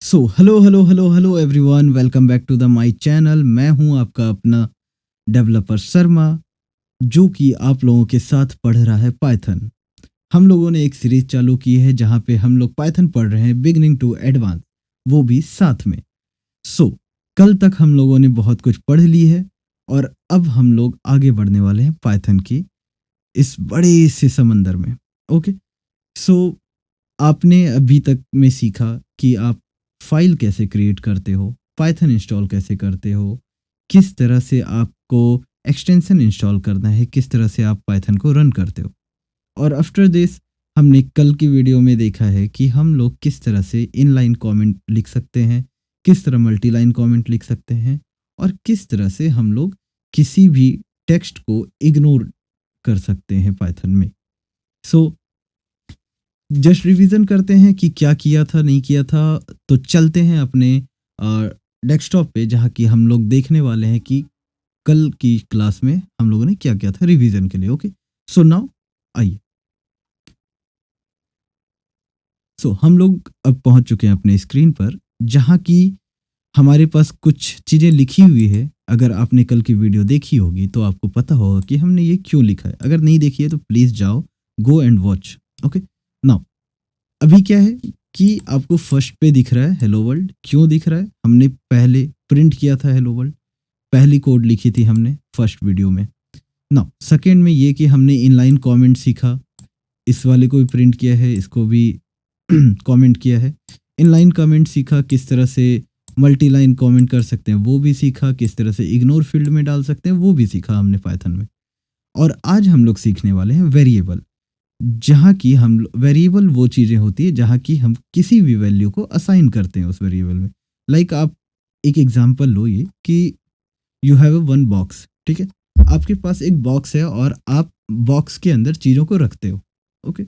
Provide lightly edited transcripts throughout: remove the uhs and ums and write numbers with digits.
So hello hello hello hello everyone, welcome back to the my channel. मैं हूं आपका अपना डेवलपर शर्मा, जो कि आप लोगों के साथ पढ़ रहा है पाइथन। हम लोगों ने एक सीरीज चालू की है जहां पे हम लोग पाइथन पढ़ रहे हैं बिगनिंग टू एडवांस, वो भी साथ में। सो कल तक हम लोगों ने बहुत कुछ पढ़ ली है और अब हम लोग आगे बढ़ने वाले हैं पाइथन की इस बड़े से समंदर में। ओके। सो आपने अभी तक में सीखा कि आप फाइल कैसे क्रिएट करते हो, पाइथन इंस्टॉल कैसे करते हो, किस तरह से आपको एक्सटेंशन इंस्टॉल करना है, किस तरह से आप पाइथन को रन करते हो। और आफ्टर दिस हमने कल की वीडियो में देखा है कि हम लोग किस तरह से इनलाइन कमेंट लिख सकते हैं, किस तरह मल्टी लाइन कमेंट लिख सकते हैं और किस तरह से हम लोग किसी भी टेक्स्ट को इग्नोर कर सकते हैं पाइथन में। सो जस्ट रिवीजन करते हैं कि क्या किया था नहीं किया था। तो चलते हैं अपने डेस्कटॉप पे, जहाँ की हम लोग देखने वाले हैं कि कल की क्लास में हम लोगों ने क्या किया था रिवीजन के लिए। ओके। सो नाउ आइए। सो हम लोग अब पहुंच चुके हैं अपने स्क्रीन पर, जहाँ की हमारे पास कुछ चीज़ें लिखी हुई है। अगर आपने कल की वीडियो देखी होगी तो आपको पता होगा कि हमने ये क्यों लिखा है। अगर नहीं देखी है तो प्लीज़ जाओ, go and watch. Okay. Now अभी क्या है कि आपको फर्स्ट पे दिख रहा है हेलो वर्ल्ड। क्यों दिख रहा है? हमने पहले प्रिंट किया था हेलो वर्ल्ड, पहली कोड लिखी थी हमने फर्स्ट वीडियो में। नाउ सेकेंड में ये कि हमने इनलाइन कमेंट सीखा, इस वाले को भी प्रिंट किया है, इसको भी कमेंट किया है। इनलाइन कमेंट सीखा, किस तरह से मल्टी लाइन कमेंट कर सकते हैं वो भी सीखा, किस तरह से इग्नोर फील्ड में डाल सकते हैं वो भी सीखा हमने पाइथन में। और आज हम लोग सीखने वाले हैं वेरिएबल, जहाँ की हम वेरिएबल वो चीज़ें होती है जहाँ की हम किसी भी वैल्यू को असाइन करते हैं उस वेरिएबल में। लाइक आप एक एग्जांपल लो, ये कि यू हैव वन बॉक्स। ठीक है, आपके पास एक बॉक्स है और आप बॉक्स के अंदर चीज़ों को रखते हो। ओके।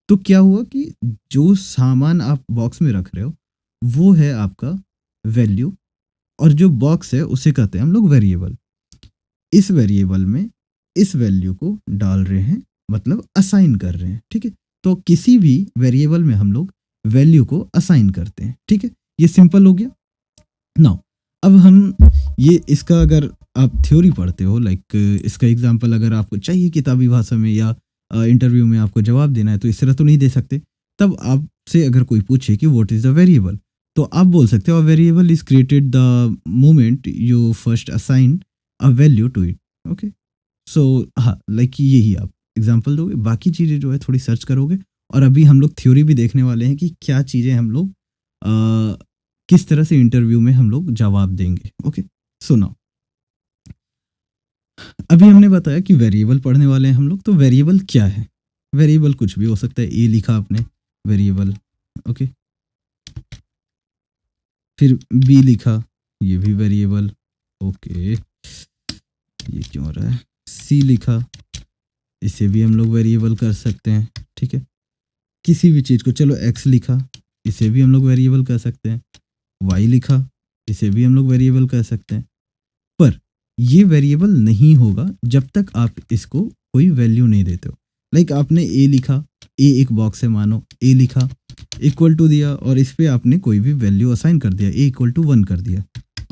तो क्या हुआ कि जो सामान आप बॉक्स में रख रहे हो वो है आपका वैल्यू, और जो बॉक्स है उसे कहते हैं हम लोग वेरिएबल। इस वेरिएबल में इस वैल्यू को डाल रहे हैं, मतलब असाइन कर रहे हैं। ठीक है, तो किसी भी वेरिएबल में हम लोग वैल्यू को असाइन करते हैं। ठीक है, ये सिंपल हो गया। नाउ अब हम ये इसका अगर आप थ्योरी पढ़ते हो, लाइक इसका एग्जांपल अगर आपको चाहिए किताबी भाषा में या इंटरव्यू में आपको जवाब देना है तो इस तरह तो नहीं दे सकते। तब आपसे अगर कोई पूछे कि व्हाट इज द वेरिएबल, तो आप बोल सकते हो variable is created the moment you first assign a value to it. Okay. So हाँ, लाइक यही आप एग्जांपल दोगे, बाकी चीज़ें जो है थोड़ी सर्च करोगे। और अभी हम लोग थ्योरी भी देखने वाले हैं कि क्या चीज़ें हम लोग किस तरह से इंटरव्यू में हम लोग जवाब देंगे। ओके। सुनो, अभी हमने बताया कि वेरिएबल पढ़ने वाले हैं हम लोग। तो वेरिएबल क्या है? वेरिएबल कुछ भी हो सकता है। ए लिखा आपने, वेरिएबल। ओके। फिर बी लिखा, ये भी वेरिएबल। ओके, ये क्यों हो रहा है? सी लिखा, इसे भी हम लोग वेरिएबल कर सकते हैं। ठीक है, किसी भी चीज़ को, चलो एक्स लिखा, इसे भी हम लोग वेरिएबल कर सकते हैं। वाई लिखा, इसे भी हम लोग वेरिएबल कर सकते हैं। पर ये वेरिएबल नहीं होगा जब तक आप इसको कोई वैल्यू नहीं देते हो। लाइक आपने ए लिखा, ए एक बॉक्स है, मानो ए लिखा, इक्वल टू दिया और इस पे आपने कोई भी वैल्यू असाइन कर दिया, ए इक्वल टू 1 कर दिया।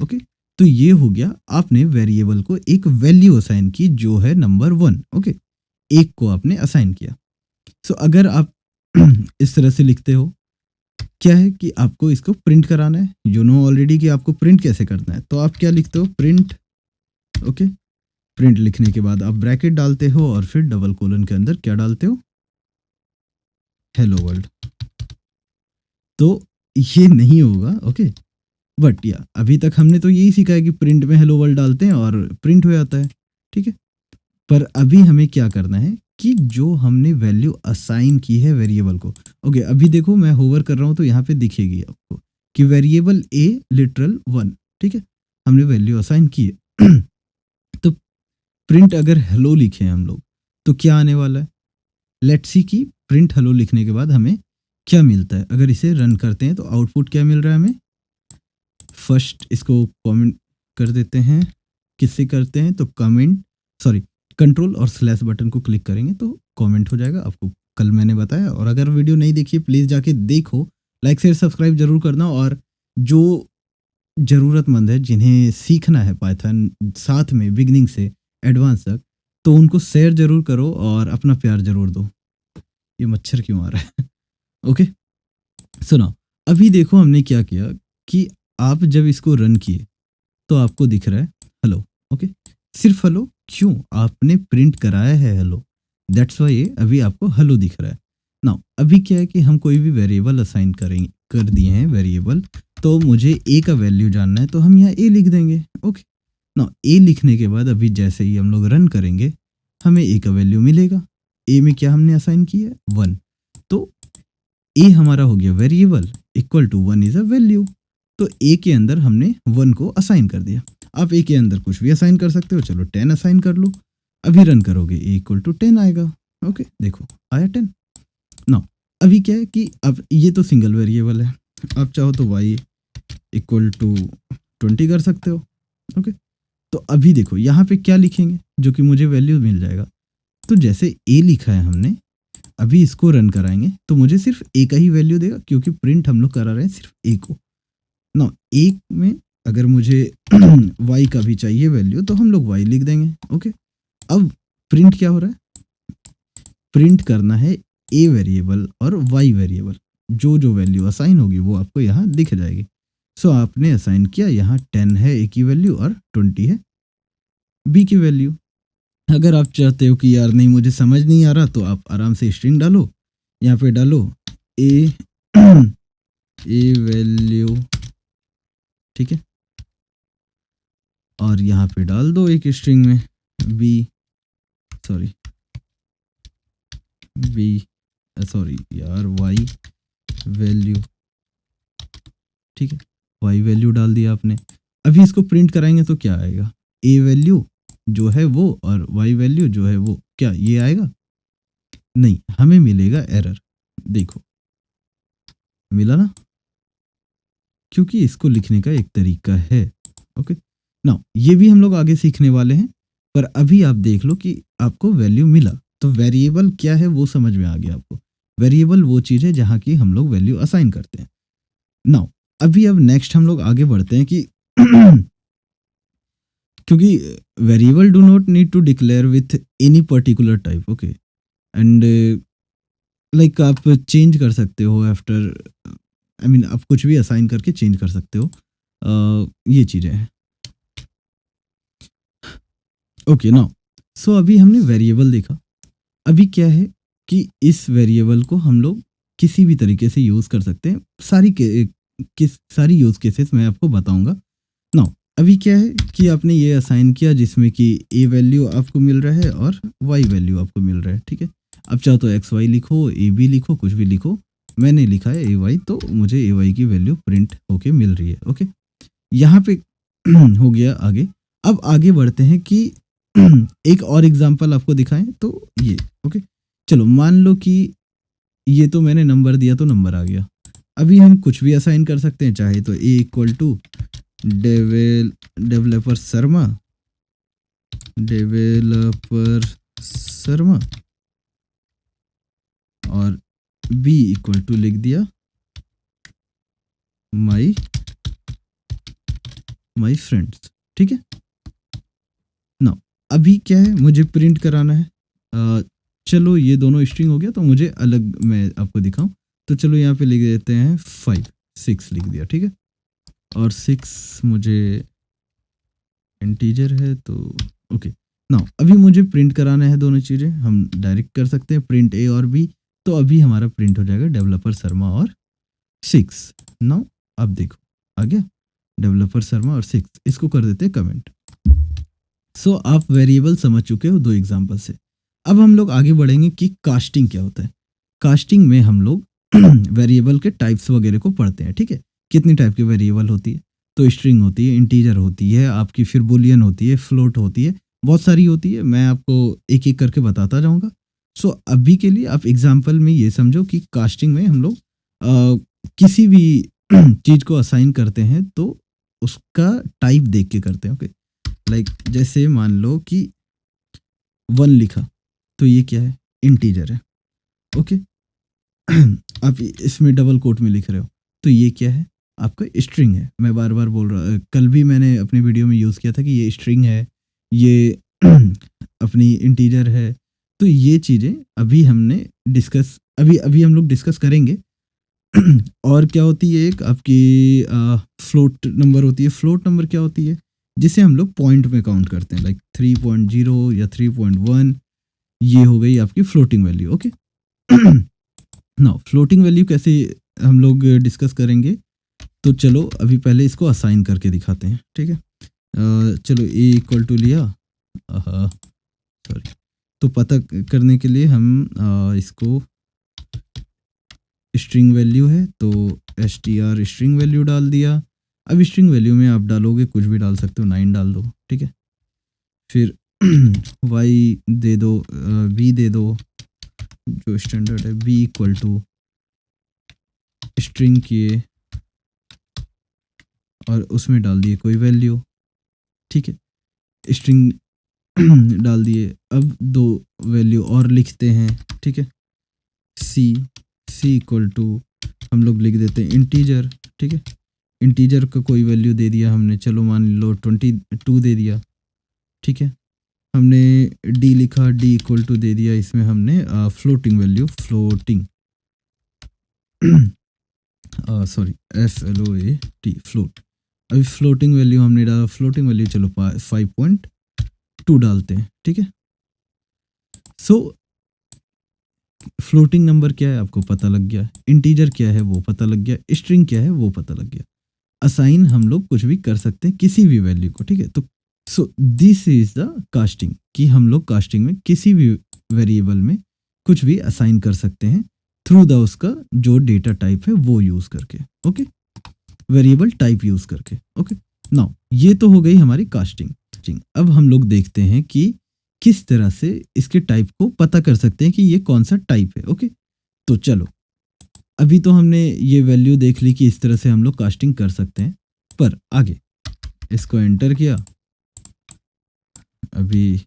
ओके, तो ये हो गया, आपने वेरिएबल को एक वैल्यू असाइन की जो है नंबर 1। ओके, एक को आपने असाइन किया। सो अगर आप इस तरह से लिखते हो, क्या है कि आपको इसको प्रिंट कराना है। यू नो ऑलरेडी कि आपको प्रिंट कैसे करना है। तो आप क्या लिखते हो? प्रिंट। ओके, प्रिंट लिखने के बाद आप ब्रैकेट डालते हो और फिर डबल कोलन के अंदर क्या डालते हो? Hello world. तो ये नहीं होगा। ओके, बट या अभी तक हमने तो यही सीखा है कि प्रिंट में हेलो वर्ल्ड डालते हैं और प्रिंट हो जाता है। ठीक है, पर अभी हमें क्या करना है कि जो हमने वैल्यू असाइन की है वेरिएबल को। ओके, अभी देखो मैं होवर कर रहा हूं तो यहाँ पे दिखेगी आपको कि वेरिएबल ए लिटरल 1। ठीक है, हमने वैल्यू असाइन की है। तो प्रिंट अगर हेलो लिखे हम लोग तो क्या आने वाला है? लेट्स सी कि प्रिंट हेलो लिखने के बाद हमें क्या मिलता है। अगर इसे रन करते हैं तो आउटपुट क्या मिल रहा है हमें? फर्स्ट इसको कमेंट कर देते हैं। किससे करते हैं? तो कमेंट, सॉरी, कंट्रोल और स्लैश बटन को क्लिक करेंगे तो कमेंट हो जाएगा। आपको कल मैंने बताया, और अगर वीडियो नहीं देखी प्लीज़ जाके देखो। लाइक शेयर सब्सक्राइब जरूर करना, और जो ज़रूरतमंद है, जिन्हें सीखना है पाइथन साथ में बिगिनिंग से एडवांस तक, तो उनको शेयर ज़रूर करो और अपना प्यार ज़रूर दो। ये मच्छर क्यों आ रहा है? ओके, सुनो, अभी देखो हमने क्या किया कि आप जब इसको रन किए तो आपको दिख रहा है हेलो। ओके, सिर्फ हेलो क्यों? आपने प्रिंट कराया है हेलो, दैट्स वाई अभी आपको हेलो दिख रहा है। नाउ अभी क्या है कि हम कोई भी वेरिएबल असाइन करेंगे, कर दिए हैं वेरिएबल, तो मुझे ए का वैल्यू जानना है तो हम यहाँ ए लिख देंगे। ओके, नाउ ए लिखने के बाद अभी जैसे ही हम लोग रन करेंगे हमें ए का वैल्यू मिलेगा। ए में क्या हमने असाइन किया है? 1। तो ए हमारा हो गया variable, equal to 1 is a value. तो ए के अंदर हमने 1 को असाइन कर दिया। आप ए के अंदर कुछ भी असाइन कर सकते हो, चलो 10 असाइन कर लो। अभी रन करोगे ए इक्वल टू 10 आएगा। ओके, देखो आया 10। नाउ अभी क्या है कि अब ये तो सिंगल वेरिएबल है, आप चाहो तो वाई इक्वल टू 20 कर सकते हो। ओके, तो अभी देखो यहाँ पे क्या लिखेंगे जो कि मुझे वैल्यू मिल जाएगा। तो जैसे ए लिखा है हमने, अभी इसको रन कराएंगे तो मुझे सिर्फ ए का ही वैल्यू देगा, क्योंकि प्रिंट हम लोग करा रहे हैं सिर्फ ए को। ना ए में अगर मुझे वाई का भी चाहिए वैल्यू तो हम लोग वाई लिख देंगे। ओके, अब प्रिंट क्या हो रहा है? प्रिंट करना है ए वेरिएबल और वाई वेरिएबल, जो जो वैल्यू असाइन होगी वो आपको यहाँ दिख जाएगी। सो आपने असाइन किया, यहाँ 10 है ए की वैल्यू और 20 है बी की वैल्यू। अगर आप चाहते हो कि यार नहीं मुझे समझ नहीं आ रहा, तो आप आराम से स्ट्रिंग डालो, यहाँ पे डालो ए ए वैल्यू, ठीक है, और यहाँ पे डाल दो एक स्ट्रिंग में बी, सॉरी बी, सॉरी यार वाई वैल्यू, ठीक है, वाई वैल्यू डाल दिया आपने। अभी इसको प्रिंट कराएंगे तो क्या आएगा? ए वैल्यू जो है वो और वाई वैल्यू जो है वो, क्या ये आएगा? नहीं, हमें मिलेगा एरर। देखो मिला ना, क्योंकि इसको लिखने का एक तरीका है। ओके, नाउ ये भी हम लोग आगे सीखने वाले हैं, पर अभी आप देख लो कि आपको वैल्यू मिला। तो वेरिएबल क्या है वो समझ में आ गया आपको। वेरिएबल वो चीज़ है जहाँ की हम लोग वैल्यू असाइन करते हैं। नाउ अभी अब नेक्स्ट हम लोग आगे बढ़ते हैं कि क्योंकि variable do not need to declare with any particular type. Okay, and like आप चेंज कर सकते हो आफ्टर, आई मीन आप कुछ भी असाइन करके चेंज कर सकते हो। ये चीज़ें हैं। ओके, नाउ सो अभी हमने वेरिएबल देखा। अभी क्या है कि इस वेरिएबल को हम लोग किसी भी तरीके से यूज़ कर सकते हैं। सारी यूज़ केसेस मैं आपको बताऊंगा। नाउ अभी क्या है कि आपने ये असाइन किया जिसमें कि ए वैल्यू आपको मिल रहा है और वाई वैल्यू आपको मिल रहा है, ठीक है। अब चाहो तो एक्स वाई लिखो, ए बी लिखो, कुछ भी लिखो। मैंने लिखा है ए वाई, तो मुझे ए वाई की वैल्यू प्रिंट होके मिल रही है। ओके, यहाँ पे हो गया आगे। अब आगे बढ़ते हैं कि एक और एग्जांपल आपको दिखाएं तो ये। ओके, चलो मान लो कि ये तो मैंने नंबर दिया तो नंबर आ गया। अभी हम कुछ भी असाइन कर सकते हैं, चाहे तो a equal to developer Sharma, developer Sharma, और बी इक्वल टू लिख दिया माई फ्रेंड्स, ठीक है ना। अभी क्या है, मुझे प्रिंट कराना है। चलो ये दोनों स्ट्रिंग हो गया, तो मुझे अलग मैं आपको दिखाऊं, तो चलो यहाँ पे लिख देते हैं 5, 6 लिख दिया, ठीक है। और 6 मुझे इंटीजर है तो ओके। नाउ अभी मुझे प्रिंट कराना है दोनों चीज़ें, हम डायरेक्ट कर सकते हैं प्रिंट ए और बी। तो अभी हमारा प्रिंट हो जाएगा डेवलपर शर्मा और 6। नाउ अब देखो आ गया डेवलपर शर्मा और 6, इसको कर देते हैं कमेंट। सो आप वेरिएबल समझ चुके हो दो एग्जांपल से। अब हम लोग आगे बढ़ेंगे कि कास्टिंग क्या होता है। कास्टिंग में हम लोग वेरिएबल के टाइप्स वगैरह को पढ़ते हैं, ठीक है। कितनी टाइप की वेरिएबल होती है? तो स्ट्रिंग होती है, इंटीजर होती है आपकी, फिर बुलियन होती है, फ्लोट होती है, बहुत सारी होती है। मैं आपको एक एक करके बताता जाऊंगा। सो अभी के लिए आप एग्जाम्पल में ये समझो कि कास्टिंग में हम लोग किसी भी चीज़ को असाइन करते हैं तो उसका टाइप देख के करते हैं। ओके, लाइक जैसे मान लो कि 1 लिखा, तो ये क्या है? इंटीजर है। ओके, आप इसमें डबल कोट में लिख रहे हो, तो ये क्या है? आपका स्ट्रिंग है। मैं बार बार बोल रहा, कल भी मैंने अपनी वीडियो में यूज़ किया था कि ये स्ट्रिंग है, ये अपनी इंटीजर है। तो ये चीज़ें अभी हमने डिस्कस, अभी अभी हम लोग डिस्कस करेंगे। और क्या होती है, एक आपकी फ्लोट नंबर होती है। फ्लोट नंबर क्या होती है, जिसे हम लोग पॉइंट में काउंट करते हैं, लाइक 3.0 या 3.1। ये हो गई आपकी floating value. Okay. Now floating value कैसे हम लोग डिस्कस करेंगे, तो चलो अभी पहले इसको असाइन करके दिखाते हैं, ठीक है। चलो ए इक्वल टू लिया, सॉरी। तो पता करने के लिए हम इसको स्ट्रिंग वैल्यू है तो str स्ट्रिंग वैल्यू डाल दिया। अब स्ट्रिंग वैल्यू में आप डालोगे, कुछ भी डाल सकते हो, 9 डाल दो, ठीक है। फिर y दे दो, v दे दो, जो स्टैंडर्ड है, v इक्वल टू स्ट्रिंग किए और उसमें डाल दिए कोई वैल्यू, ठीक है। स्ट्रिंग डाल दिए। अब दो वैल्यू और लिखते हैं, ठीक है। सी इक्वल टू हम लोग लिख देते हैं इंटीजर, ठीक है। इंटीजर का कोई वैल्यू दे दिया हमने, चलो मान लो 22 दे दिया, ठीक है। हमने डी लिखा, डी इक्वल टू दे दिया इसमें हमने floating value, floating sorry FLOAT, float. अभी फ्लोटिंग वैल्यू हमने डाला, फ्लोटिंग वैल्यू चलो 5.2 डालते हैं, ठीक है। सो फ्लोटिंग नंबर क्या है आपको पता लग गया, इंटीजर क्या है वो पता लग गया, स्ट्रिंग क्या है वो पता लग गया। असाइन हम लोग कुछ भी कर सकते हैं किसी भी वैल्यू को, ठीक है। तो so this is the casting, कि हम लोग कास्टिंग में किसी भी वेरिएबल में कुछ भी असाइन कर सकते हैं थ्रू द उसका जो डेटा टाइप है वो यूज करके, ओके। वेरिएबल टाइप यूज करके, ओके। नाउ ये तो हो गई हमारी कास्टिंग। अब हम लोग देखते हैं कि किस तरह से इसके टाइप को पता कर सकते हैं कि ये कौन सा टाइप है, ओके। तो चलो अभी तो हमने ये वैल्यू देख ली कि इस तरह से हम लोग कास्टिंग कर सकते हैं, पर आगे इसको एंटर किया, अभी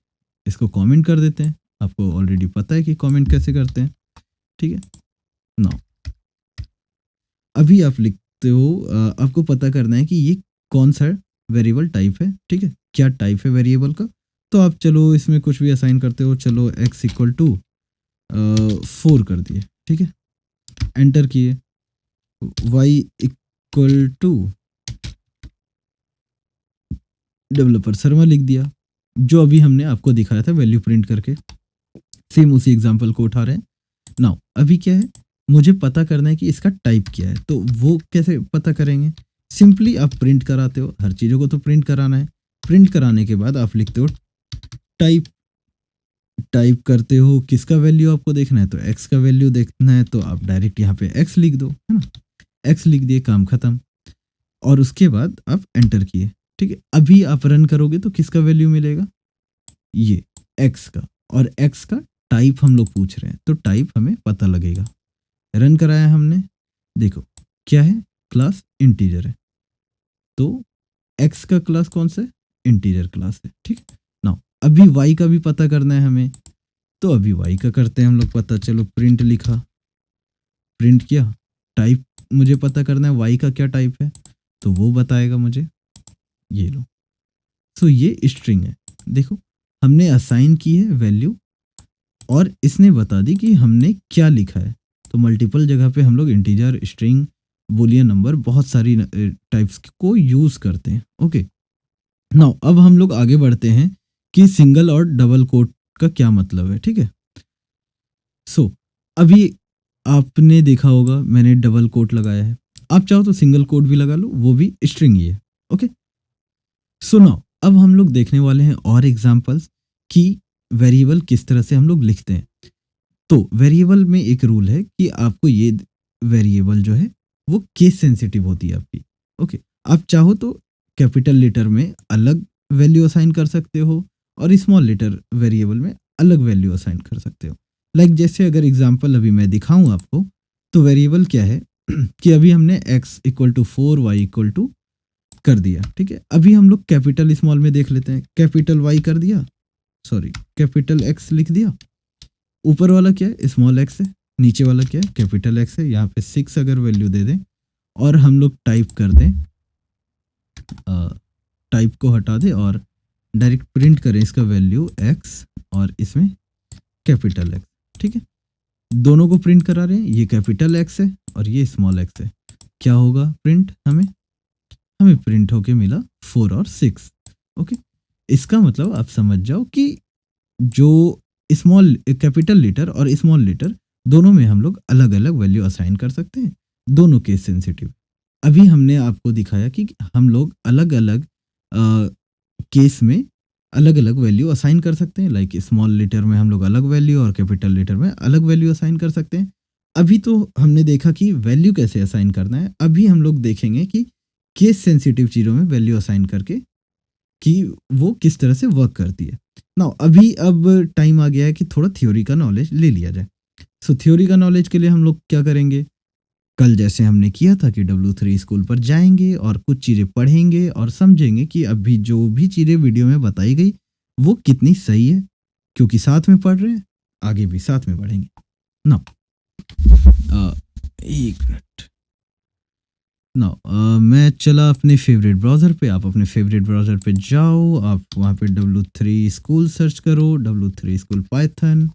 इसको कमेंट कर देते हैं। आपको ऑलरेडी पता है कि कमेंट कैसे करते हैं, ठीक है। नाउ अभी आप लिखते हो, आपको पता करना है कि ये कौन सा वेरिएबल टाइप है, ठीक है, क्या टाइप है वेरिएबल का। तो आप चलो इसमें कुछ भी असाइन करते हो, चलो x इक्वल टू 4 कर दिए, ठीक है। एंटर किए, y equal to developer Sharma लिख दिया, जो अभी हमने आपको दिखाया था वैल्यू प्रिंट करके। सेम उसी एग्जांपल को उठा रहे हैं। नाउ अभी क्या है, मुझे पता करना है कि इसका टाइप क्या है, तो वो कैसे पता करेंगे। सिंपली आप प्रिंट कराते हो, हर चीज़ों को तो प्रिंट कराना है। प्रिंट कराने के बाद आप लिखते हो टाइप, टाइप करते हो किसका वैल्यू आपको देखना है, तो x का वैल्यू देखना है, तो आप डायरेक्ट यहाँ पे x लिख दो, है ना। x लिख दिए, काम खत्म। और उसके बाद आप एंटर किए, ठीक है। अभी आप रन करोगे तो किसका वैल्यू मिलेगा, ये x का। और x का टाइप हम लोग पूछ रहे हैं, तो टाइप हमें पता लगेगा। रन कराया हमने, देखो क्या है, क्लास इंटीजर है, तो x का क्लास कौन सा है, इंटीजर क्लास है, ठीक है। नाउ अभी y का भी पता करना है हमें, तो अभी y का करते हैं हम लोग पता। चलो प्रिंट लिखा, प्रिंट किया, टाइप मुझे पता करना है y का क्या टाइप है, तो वो बताएगा मुझे, ये लो। सो ये स्ट्रिंग है, देखो हमने असाइन की है वैल्यू और इसने बता दी कि हमने क्या लिखा है। तो मल्टीपल जगह पे हम लोग इंटीजर, स्ट्रिंग, बूलियन नंबर, बहुत सारी टाइप्स को यूज करते हैं, ओके। नाउ अब हम लोग आगे बढ़ते हैं कि सिंगल और डबल कोट का क्या मतलब है, ठीक है। सो अभी आपने देखा होगा मैंने डबल कोट लगाया है, आप चाहो तो सिंगल कोट भी लगा लो, वो भी स्ट्रिंग ही है, ओके। सो नाउ अब हम लोग देखने वाले हैं और एग्जांपल्स कि वेरिएबल किस तरह से हम लोग लिखते हैं। तो वेरिएबल में एक रूल है कि आपको ये वेरिएबल जो है वो केस सेंसिटिव होती है आपकी, ओके। आप चाहो तो कैपिटल लेटर में अलग वैल्यू असाइन कर सकते हो और स्मॉल लेटर वेरिएबल में अलग वैल्यू असाइन कर सकते हो। लाइक जैसे अगर एग्जांपल अभी मैं दिखाऊं आपको, तो वेरिएबल क्या है कि अभी हमने x equal to 4, y equal to कर दिया, ठीक है। अभी हम लोग कैपिटल स्मॉल में देख लेते हैं, कैपिटल y कर दिया, सॉरी कैपिटल x लिख दिया। ऊपर वाला क्या है, स्मॉल x है, नीचे वाला क्या है, कैपिटल x है। यहाँ पे 6 अगर वैल्यू दे दें और हम लोग टाइप कर दें, टाइप को हटा दें और डायरेक्ट प्रिंट करें इसका वैल्यू x और इसमें कैपिटल X, ठीक है। दोनों को प्रिंट करा रहे हैं, ये कैपिटल X है और ये स्मॉल x है। क्या होगा प्रिंट, हमें प्रिंट होके मिला 4 और 6। ओके, इसका मतलब आप समझ जाओ कि जो स्मॉल कैपिटल लेटर और स्मॉल लेटर दोनों में हम लोग अलग अलग वैल्यू असाइन कर सकते हैं, दोनों केस सेंसिटिव। अभी हमने आपको दिखाया कि हम लोग अलग अलग केस में अलग अलग वैल्यू असाइन कर सकते हैं, लाइक स्मॉल लेटर में हम लोग अलग वैल्यू और कैपिटल लेटर में अलग वैल्यू असाइन कर सकते हैं। अभी तो हमने देखा कि वैल्यू कैसे असाइन करना है, अभी हम लोग देखेंगे कि केस सेंसिटिव चीज़ों में वैल्यू असाइन करके कि वो किस तरह से वर्क करती है। नाउ अभी अब टाइम आ गया है कि थोड़ा थ्योरी का नॉलेज ले लिया जाए। सो थ्योरी का नॉलेज के लिए हम लोग क्या करेंगे, कल जैसे हमने किया था कि W3 स्कूल पर जाएंगे और कुछ चीज़ें पढ़ेंगे और समझेंगे कि अभी जो भी चीज़ें वीडियो में बताई गई वो कितनी सही है, क्योंकि साथ में पढ़ रहे हैं, आगे भी साथ में पढ़ेंगे ना। एक मिनट ना, मैं चला अपने फेवरेट ब्राउज़र पे, आप अपने फेवरेट ब्राउज़र पे जाओ, आप वहाँ पे W3 स्कूल सर्च करो, W3 स्कूल पाइथन,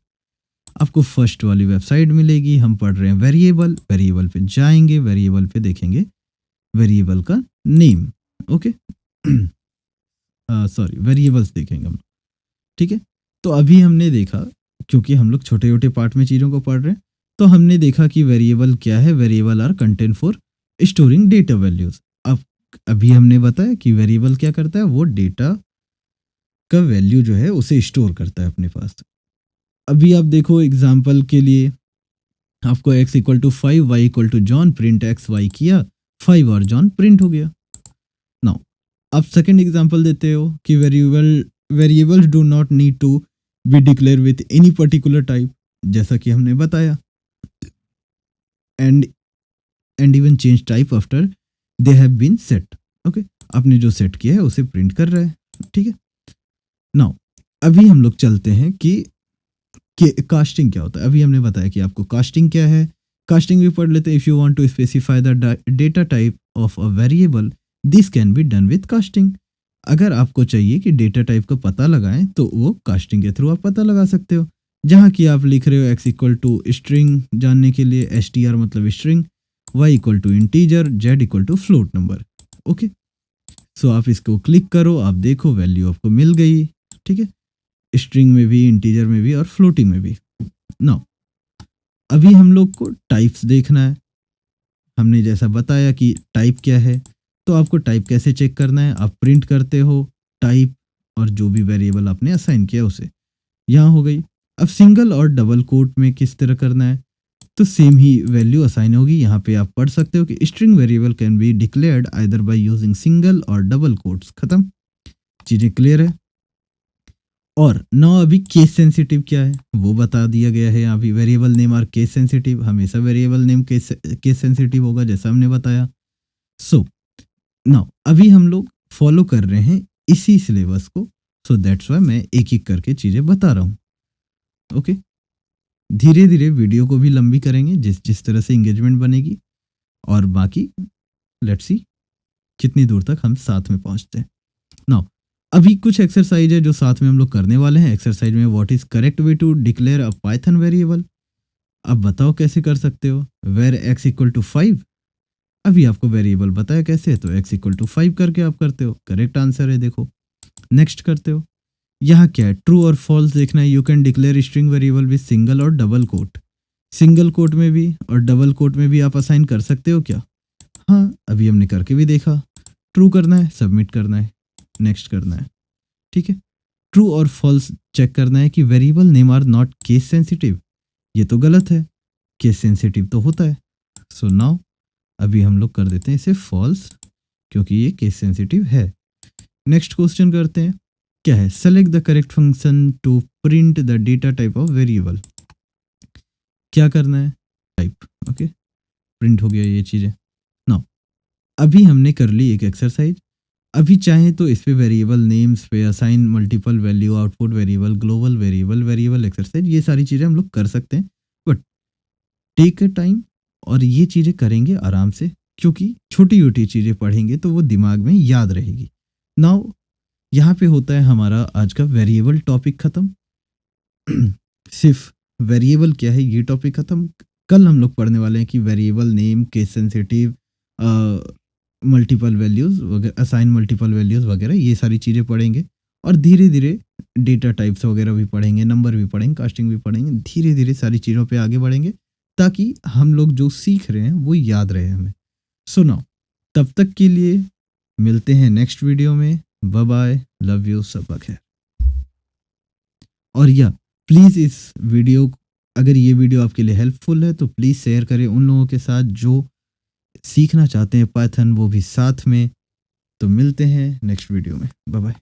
आपको फर्स्ट वाली वेबसाइट मिलेगी। हम पढ़ रहे हैं वेरिएबल, वेरिएबल पे जाएंगे, वेरिएबल पे देखेंगे वेरिएबल का नेम। ओके, सॉरी, वेरिएबल्स देखेंगे हम, ठीक है। तो अभी हमने देखा, क्योंकि हम लोग छोटे छोटे पार्ट में चीज़ों को पढ़ रहे हैं, तो हमने देखा कि वेरिएबल क्या है, variable are content for storing data values. अब अभी हमने बताया कि वेरिएबल क्या करता है, वो डेटा का वैल्यू जो है उसे स्टोर करता है अपने पास। अभी आप देखो एग्जाम्पल के लिए, आपको x equal to 5, y equal to John, print x y किया, 5 और जॉन प्रिंट हो गया। नाउ आप सेकंड एग्जांपल देते हो कि variables do not need to be declare with any particular type, जैसा कि हमने बताया, and even change type after they have been set. Okay, आपने जो सेट किया है उसे प्रिंट कर रहा है, ठीक है। नाउ अभी हम लोग चलते हैं कि कास्टिंग क्या होता है। अभी हमने बताया कि आपको कास्टिंग क्या है, कास्टिंग भी पढ़ लेते हैं। If you want to specify the data type of a variable, this can be done with casting. अगर आपको चाहिए कि डेटा टाइप का पता लगाएं तो वो कास्टिंग के थ्रू आप पता लगा सकते हो। जहाँ कि आप लिख रहे हो x इक्वल टू स्ट्रिंग जानने के लिए str मतलब string, y equal to integer, z equal to float number. Okay, so आप इसको क्लिक करो, आप देखो वैल्यू आपको मिल गई, ठीक है, स्ट्रिंग में भी, इंटीजर में भी और फ्लोटिंग में भी। नाउ अभी हम लोग को टाइप्स देखना है। हमने जैसा बताया कि टाइप क्या है, तो आपको टाइप कैसे चेक करना है, आप प्रिंट करते हो टाइप और जो भी वेरिएबल आपने असाइन किया उसे, यहाँ हो गई। अब सिंगल और डबल कोट में किस तरह करना है, तो सेम ही वैल्यू असाइन होगी। यहाँ पे आप पढ़ सकते हो कि string variable can be declared either by using single और डबल कोट्स। खत्म, चीजें क्लियर है। और नौ अभी केस सेंसिटिव क्या है वो बता दिया गया है। यहाँ भी variable name are case sensitive, हमेशा वेरिएबल नेम केस सेंसिटिव होगा, जैसा हमने बताया। सो नाउ अभी हम लोग फॉलो कर रहे हैं इसी सिलेबस को, सो दैट्स वाई मैं एक एक करके चीज़ें बता रहा हूँ। ओके, धीरे धीरे वीडियो को भी लंबी करेंगे जिस जिस तरह से इंगेजमेंट बनेगी, और बाकी लेट्स सी कितनी दूर तक हम साथ में पहुँचते हैं। नाउ अभी कुछ एक्सरसाइज है जो साथ में हम लोग करने वाले हैं। एक्सरसाइज में what is correct way to declare a Python variable, अब बताओ कैसे कर सकते हो। वेर एक्स इक्वल टू 5, अभी आपको वेरिएबल बताया कैसे, तो एक्स इक्वल टू 5 करके आप करते हो, करेक्ट आंसर है। देखो नेक्स्ट करते हो, यहाँ क्या है, ट्रू और फॉल्स देखना है। You can declare string variable with single और डबल कोट, सिंगल कोट में भी और डबल कोट में भी आप असाइन कर सकते हो क्या, हाँ अभी हमने करके भी देखा। ट्रू करना है, सबमिट करना है, नेक्स्ट करना है, ठीक है। ट्रू और फॉल्स चेक करना है कि variable name are not case sensitive, ये तो गलत है, केस सेंसिटिव तो होता है। सो नाउ अभी हम लोग कर देते हैं इसे फॉल्स, क्योंकि ये केस सेंसिटिव है। नेक्स्ट क्वेश्चन करते हैं, क्या है, select the correct function to print the data type of variable. क्या करना है, टाइप। ओके, प्रिंट हो गया ये चीज़ें। नाउ अभी हमने कर ली एक एक्सरसाइज। अभी चाहें तो इस पे वेरिएबल नेम्स पे assign multiple value, output variable, global variable, variable exercise, ये सारी चीज़ें हम लोग कर सकते हैं, बट टेक अ टाइम और ये चीज़ें करेंगे आराम से, क्योंकि छोटी-छोटी चीज़ें पढ़ेंगे तो वो दिमाग में याद रहेगी। नाउ यहाँ पे होता है हमारा आज का वेरिएबल टॉपिक खत्म। सिर्फ वेरिएबल क्या है ये टॉपिक खत्म। कल हम लोग पढ़ने वाले हैं कि variable name, case sensitive, multiple values वगैरह, असाइन मल्टीपल वैल्यूज वगैरह, ये सारी चीज़ें पढ़ेंगे। और धीरे धीरे डेटा टाइप्स वगैरह भी पढ़ेंगे, नंबर भी पढ़ेंगे, कास्टिंग भी पढ़ेंगे। धीरे धीरे सारी चीज़ों पे आगे बढ़ेंगे ताकि हम लोग जो सीख रहे हैं वो याद रहे हमें। सो नाउ, तब तक के लिए मिलते हैं नेक्स्ट वीडियो में। बाय बाय, लव यू, सब खैर। और या प्लीज़ इस वीडियो, अगर ये वीडियो आपके लिए हेल्पफुल है तो प्लीज़ शेयर करें उन लोगों के साथ जो सीखना चाहते हैं पाइथन, वो भी साथ में। तो मिलते हैं नेक्स्ट वीडियो में। Bye bye.